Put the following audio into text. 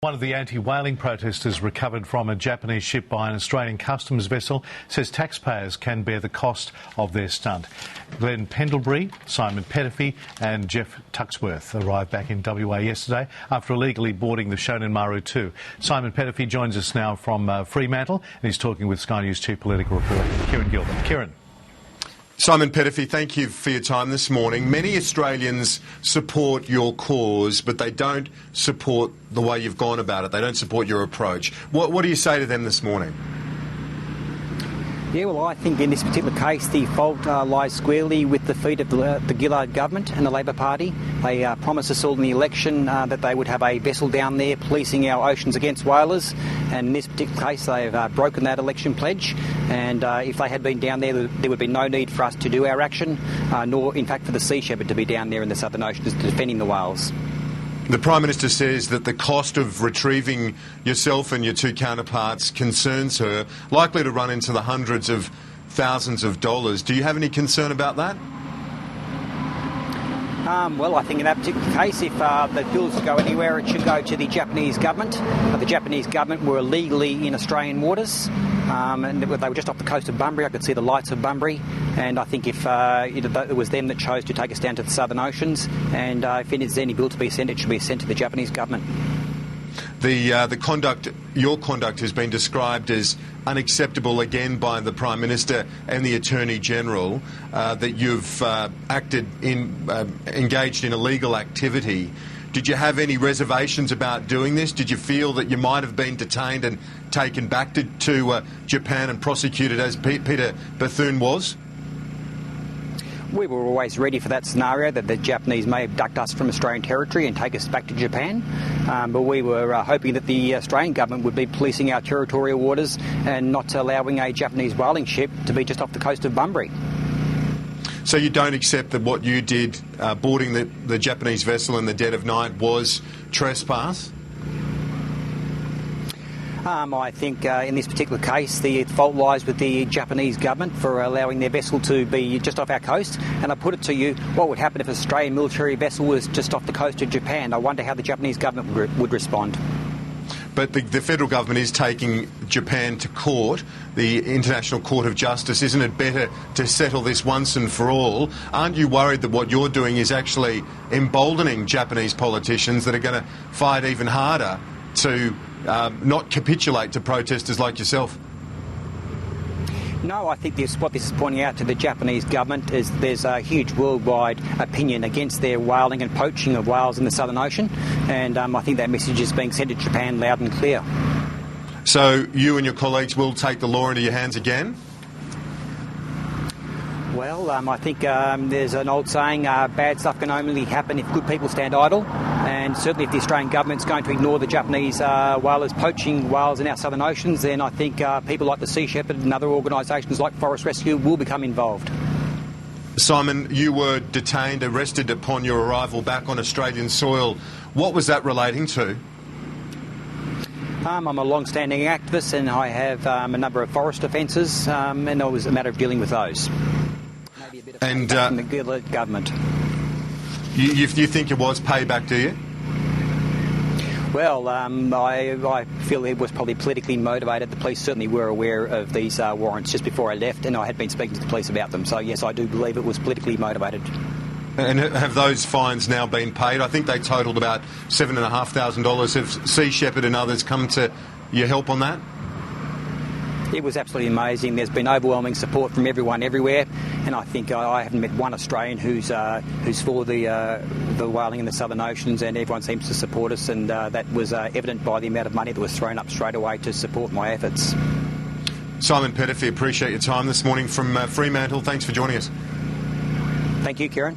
One of the anti-whaling protesters recovered from a Japanese ship by an Australian customs vessel says taxpayers can bear the cost of their stunt. Glenn Pendlebury, Simon Peterffy and Jeff Tuxworth arrived back in WA yesterday after illegally boarding the Shonan Maru 2. Simon Peterffy joins us now from Fremantle and he's talking with Sky News Chief Political Reporter Kieran Gilbert. Kieran. Simon Peterffy, thank you for your time this morning. Many Australians support your cause, but they don't support the way you've gone about it. They don't support your approach. What do you say to them this morning? Yeah, well, I think in this particular case the fault lies squarely with the feet of the Gillard government and the Labor Party. They promised us all in the election that they would have a vessel down there policing our oceans against whalers, and in this particular case they've broken that election pledge, and if they had been down there, there would be no need for us to do our action, nor in fact for the Sea Shepherd to be down there in the Southern Oceans defending the whales. The Prime Minister says that the cost of retrieving yourself and your two counterparts concerns her, likely to run into the hundreds of thousands of dollars. Do you have any concern about that? Well, I think in that particular case, if the bills go anywhere, it should go to the Japanese government. The Japanese government were illegally in Australian waters, and they were just off the coast of Bunbury. I could see the lights of Bunbury, and I think if it was them that chose to take us down to the Southern Oceans, and if there's any bill to be sent, it should be sent to the Japanese government. Your conduct has been described as unacceptable again by the Prime Minister and the Attorney General, that you've engaged in illegal activity. Did you have any reservations about doing this? Did you feel that you might have been detained and taken back to Japan and prosecuted as Peter Bethune was? We were always ready for that scenario, that the Japanese may abduct us from Australian territory and take us back to Japan. But we were hoping that the Australian government would be policing our territorial waters and not allowing a Japanese whaling ship to be just off the coast of Bunbury. So you don't accept that what you did, boarding the Japanese vessel in the dead of night, was trespass? I think in this particular case the fault lies with the Japanese government for allowing their vessel to be just off our coast. And I put it to you, what would happen if an Australian military vessel was just off the coast of Japan? I wonder how the Japanese government would respond. But the federal government is taking Japan to court, the International Court of Justice. Isn't it better to settle this once and for all? Aren't you worried that what you're doing is actually emboldening Japanese politicians that are going to fight even harder to not capitulate to protesters like yourself? No, I think what this is pointing out to the Japanese government is there's a huge worldwide opinion against their whaling and poaching of whales in the Southern Ocean, and I think that message is being sent to Japan loud and clear. So you and your colleagues will take the law into your hands again? Well, I think there's an old saying, bad stuff can only happen if good people stand idle, and certainly if the Australian government's going to ignore the Japanese whalers poaching whales in our Southern Oceans, then I think people like the Sea Shepherd and other organisations like Forest Rescue will become involved. Simon, you were detained, arrested upon your arrival back on Australian soil. What was that relating to? I'm a long-standing activist and I have a number of forest offences, and it was a matter of dealing with those. Maybe a bit of payback from the Gillard government. You think it was payback, do you? Well, I feel it was probably politically motivated. The police certainly were aware of these warrants just before I left, and I had been speaking to the police about them. So, yes, I do believe it was politically motivated. And have those fines now been paid? I think they totalled about $7,500. Have Sea Shepherd and others come to your help on that? It was absolutely amazing. There's been overwhelming support from everyone everywhere, and I think I haven't met one Australian who's for the whaling in the Southern Oceans, and everyone seems to support us, and that was evident by the amount of money that was thrown up straight away to support my efforts. Simon Peterffy, appreciate your time this morning from Fremantle. Thanks for joining us. Thank you, Kieran.